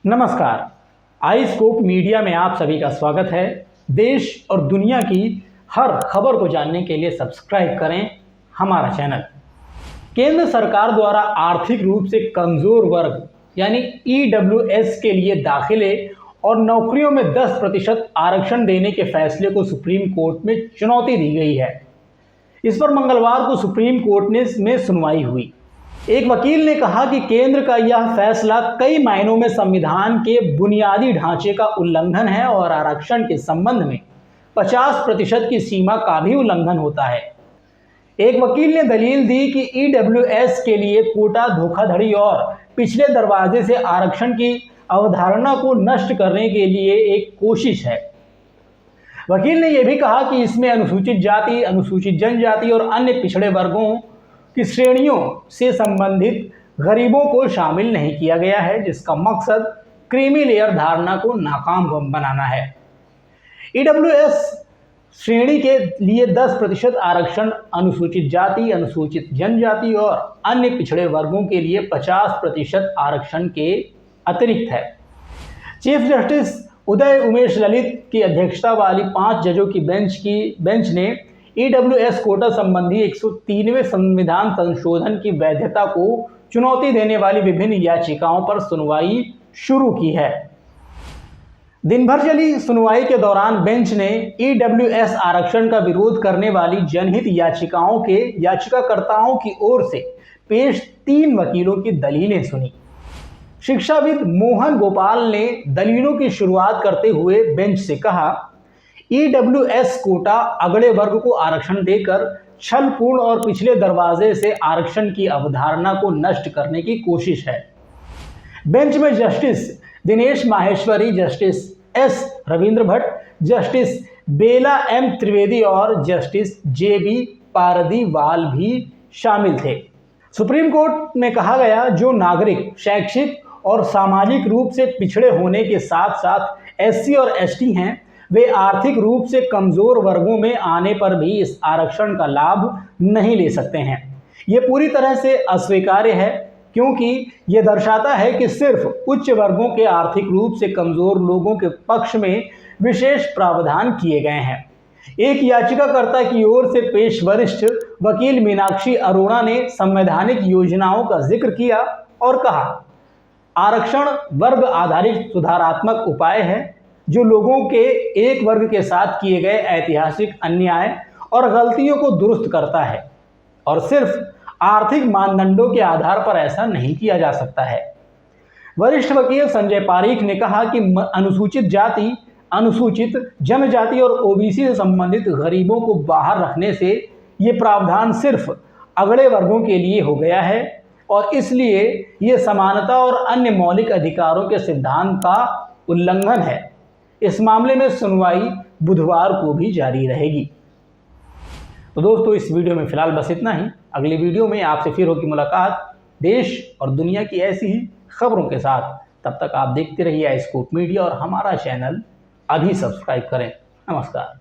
नमस्कार। आई scope media में आप सभी का स्वागत है। देश और दुनिया की हर खबर को जानने के लिए सब्सक्राइब करें हमारा चैनल। केंद्र सरकार द्वारा आर्थिक रूप से कमजोर वर्ग यानी EWS के लिए दाखिले और नौकरियों में 10% आरक्षण देने के फैसले को सुप्रीम कोर्ट में चुनौती दी गई है। इस पर मंगलवार को सुप्रीम कोर्ट में सुनवाई हुई। एक वकील ने कहा कि केंद्र का यह फैसला कई मायनों में संविधान के बुनियादी ढांचे का उल्लंघन है और आरक्षण के संबंध में 50% की सीमा का भी उल्लंघन होता है। एक वकील ने दलील दी कि EWS के लिए कोटा धोखाधड़ी और पिछले दरवाजे से आरक्षण की अवधारणा को नष्ट करने के लिए एक कोशिश है। वकील ने यह भी कहा कि इसमें अनुसूचित जाति, अनुसूचित जनजाति और अन्य पिछड़े वर्गों की श्रेणियों से संबंधित गरीबों को शामिल नहीं किया गया है, जिसका मकसद क्रीमी लेयर धारणा को नाकाम बनाना है। EWS श्रेणी के लिए 10% आरक्षण अनुसूचित जाति, अनुसूचित जनजाति और अन्य पिछड़े वर्गों के लिए 50% आरक्षण के अतिरिक्त है। चीफ जस्टिस उदय उमेश ललित की अध्यक्षता वाली 5 जजों की बेंच ने EWS कोटा संबंधी 103वें संविधान संशोधन की वैधता को चुनौती देने वाली विभिन्न याचिकाओं पर सुनवाई शुरू की है। दिन भर चली सुनवाई के दौरान बेंच ने EWS आरक्षण का विरोध करने वाली जनहित याचिकाओं के याचिकाकर्ताओं की ओर से पेश 3 वकीलों की दलीलें सुनी। शिक्षाविद मोहन गोपाल ने दलीलों की शुरुआत करते हुए बेंच से कहा, EWS कोटा अगड़े वर्ग को आरक्षण देकर छलपूर्ण और पिछले दरवाजे से आरक्षण की अवधारणा को नष्ट करने की कोशिश है। बेंच में justice Dinesh Maheshwari, justice S Ravindra Bhat, justice Bela M Trivedi और जस्टिस JB पारदीवाल भी शामिल थे। सुप्रीम कोर्ट में कहा गया, जो नागरिक शैक्षिक और सामाजिक रूप से पिछड़े होने के साथ साथ SC और ST हैं, वे आर्थिक रूप से कमजोर वर्गों में आने पर भी इस आरक्षण का लाभ नहीं ले सकते हैं। ये पूरी तरह से अस्वीकार्य है, क्योंकि ये दर्शाता है कि सिर्फ उच्च वर्गों के आर्थिक रूप से कमजोर लोगों के पक्ष में विशेष प्रावधान किए गए हैं। एक याचिकाकर्ता की ओर से पेश वरिष्ठ वकील मीनाक्षी अरोड़ा ने संवैधानिक योजनाओं का जिक्र किया और कहा, आरक्षण वर्ग आधारित सुधारात्मक उपाय है जो लोगों के एक वर्ग के साथ किए गए ऐतिहासिक अन्याय और गलतियों को दुरुस्त करता है और सिर्फ आर्थिक मानदंडों के आधार पर ऐसा नहीं किया जा सकता है। वरिष्ठ वकील संजय पारीख ने कहा कि अनुसूचित जाति, अनुसूचित जनजाति और OBC से संबंधित गरीबों को बाहर रखने से ये प्रावधान सिर्फ अगड़े वर्गों के लिए हो गया है और इसलिए ये समानता और अन्य मौलिक अधिकारों के सिद्धांत का उल्लंघन है। इस मामले में सुनवाई बुधवार को भी जारी रहेगी। तो दोस्तों, इस वीडियो में फिलहाल बस इतना ही। अगली वीडियो में आपसे फिर होगी मुलाकात देश और दुनिया की ऐसी ही खबरों के साथ। तब तक आप देखते रहिए आई स्कोप मीडिया और हमारा चैनल अभी सब्सक्राइब करें। नमस्कार।